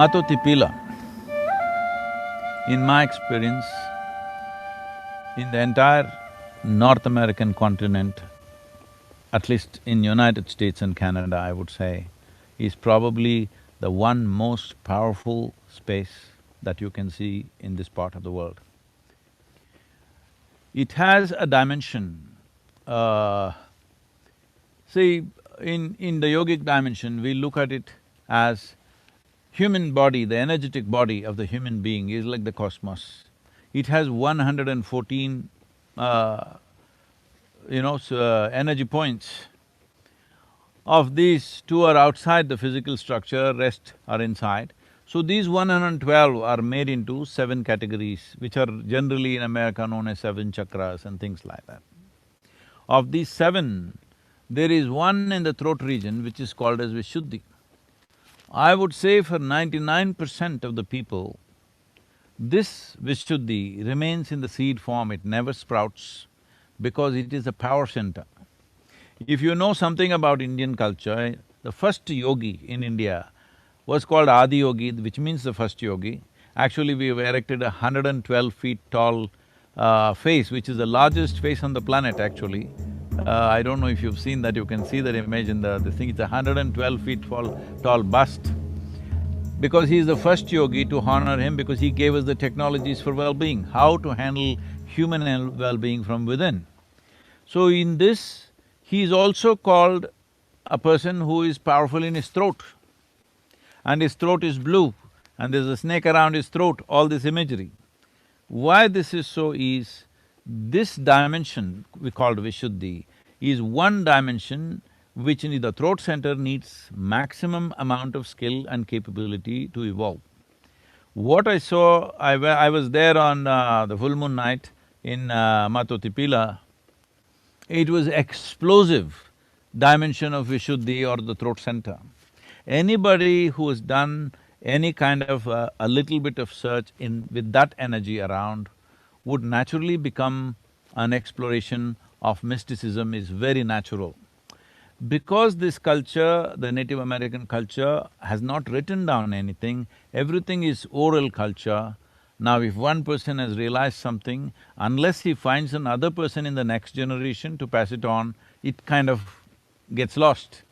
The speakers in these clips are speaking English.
Matotipila, in my experience, in the entire North American continent, at least in United States and Canada, I would say, is probably the one most powerful space that you can see in this part of the world. It has a dimension. See, in the yogic dimension, we look at it as human body, the energetic body of the human being is like the cosmos. It has 114, energy points. Of these, two are outside the physical structure, rest are inside. So these 112 are made into seven categories, which are generally in America known as seven chakras and things like that. Of these seven, there is one in the throat region which is called as Vishuddhi. I would say for 99% of the people, this Vishuddhi remains in the seed form, it never sprouts because it is a power center. If you know something about Indian culture, the first yogi in India was called Adi Yogi, which means the first yogi. Actually, we have erected a 112 feet tall face, which is the largest face on the planet actually. I don't know if you've seen that, you can see that image in the thing, it's a 112 feet tall bust. Because he is the first yogi, to honor him, because he gave us the technologies for well-being, how to handle human well-being from within. So in this, he is also called a person who is powerful in his throat. And his throat is blue, and there's a snake around his throat, all this imagery. Why this is so is, this dimension we called Vishuddhi is one dimension which in the throat center needs maximum amount of skill and capability to evolve. What I saw, I was there on the full moon night in Matotipila. It was explosive dimension of Vishuddhi or the throat center. Anybody who has done any kind of a little bit of search with that energy around would naturally become an exploration of mysticism is very natural. Because this culture, the Native American culture, has not written down anything, everything is oral culture. Now if one person has realized something, unless he finds another person in the next generation to pass it on, it kind of gets lost.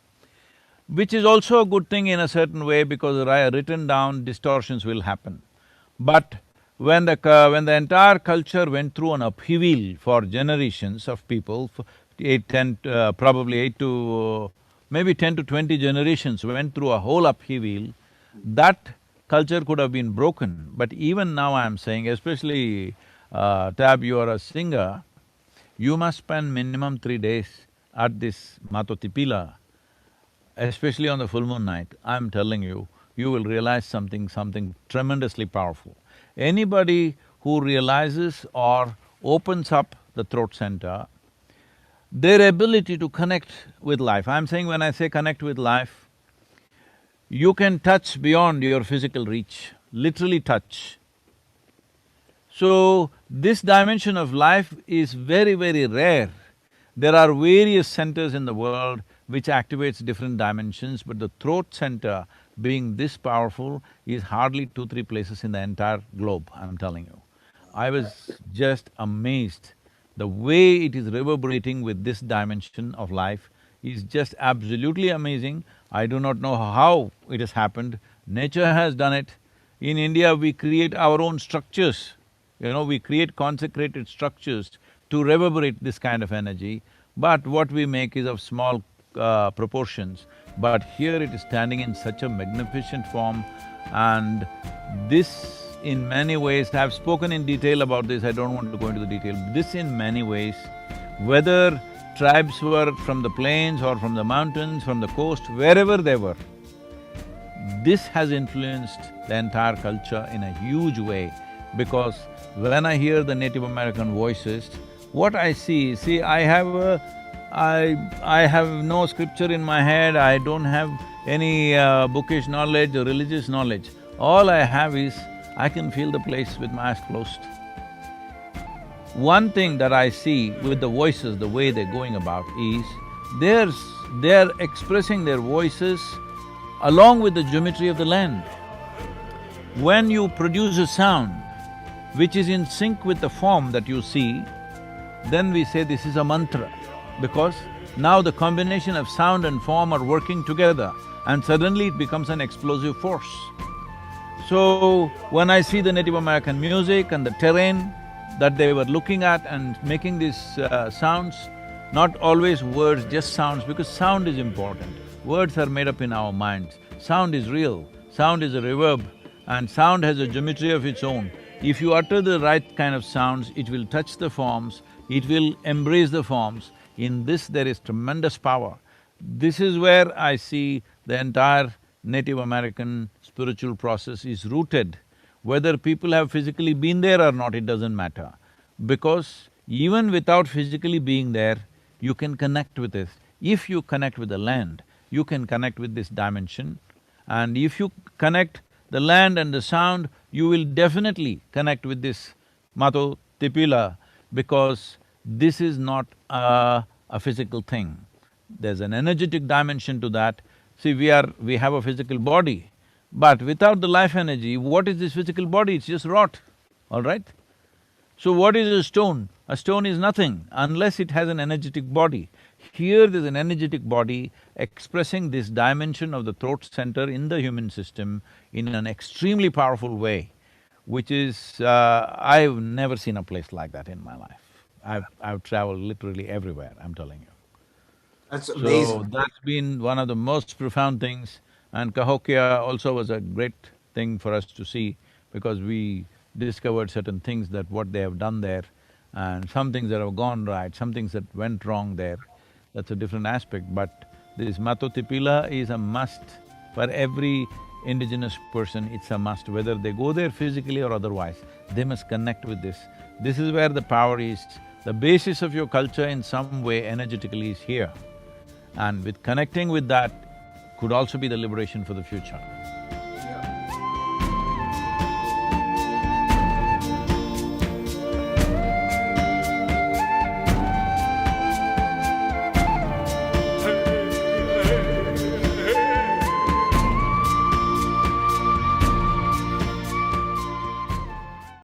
Which is also a good thing in a certain way because written down distortions will happen. But when the entire culture went through an upheaval for generations of people, probably 8 to… maybe 10 to 20 generations went through a whole upheaval, that culture could have been broken. But even now I'm saying, especially Tab, you are a singer, you must spend minimum 3 days at this Matotipila, especially on the full moon night. I'm telling you, you will realize something tremendously powerful. Anybody who realizes or opens up the throat center, their ability to connect with life, I'm saying when I say connect with life, you can touch beyond your physical reach, literally touch. So, this dimension of life is very, very rare. There are various centers in the world which activates different dimensions, but the throat center being this powerful is hardly 2-3 places in the entire globe, I'm telling you. I was just amazed. The way it is reverberating with this dimension of life is just absolutely amazing. I do not know how it has happened. Nature has done it. In India, we create our own structures. We create consecrated structures to reverberate this kind of energy, but what we make is of small proportions. But here it is standing in such a magnificent form, and this in many ways, I've spoken in detail about this, I don't want to go into the detail. This in many ways, whether tribes were from the plains or from the mountains, from the coast, wherever they were, this has influenced the entire culture in a huge way. Because when I hear the Native American voices, what I see, I have no scripture in my head, I don't have any bookish knowledge or religious knowledge. All I have is, I can feel the place with my eyes closed. One thing that I see with the voices, the way they're going about is, they're expressing their voices along with the geometry of the land. When you produce a sound which is in sync with the form that you see, then we say this is a mantra, because now the combination of sound and form are working together and suddenly it becomes an explosive force. So, when I see the Native American music and the terrain that they were looking at and making these sounds, not always words, just sounds, because sound is important. Words are made up in our minds. Sound is real, sound is a reverb, and sound has a geometry of its own. If you utter the right kind of sounds, it will touch the forms, it will embrace the forms. In this there is tremendous power. This is where I see the entire Native American spiritual process is rooted. Whether people have physically been there or not, it doesn't matter. Because even without physically being there, you can connect with it. If you connect with the land, you can connect with this dimension. And if you connect the land and the sound, you will definitely connect with this Mato Tipila, because this is not a physical thing. There's an energetic dimension to that. See, we have a physical body, but without the life energy, what is this physical body? It's just rot, all right? So what is a stone? A stone is nothing unless it has an energetic body. Here there's an energetic body expressing this dimension of the throat center in the human system in an extremely powerful way, which is… I've never seen a place like that in my life. I've traveled literally everywhere, I'm telling you. That's So amazing. that's been one of the most profound things, and Cahokia also was a great thing for us to see, because we discovered certain things that what they have done there, and some things that have gone right, some things that went wrong there. That's a different aspect, but this Matotipila is a must for every indigenous person. It's a must, whether they go there physically or otherwise, they must connect with this. This is where the power is. The basis of your culture in some way energetically is here. And with connecting with that could also be the liberation for the future.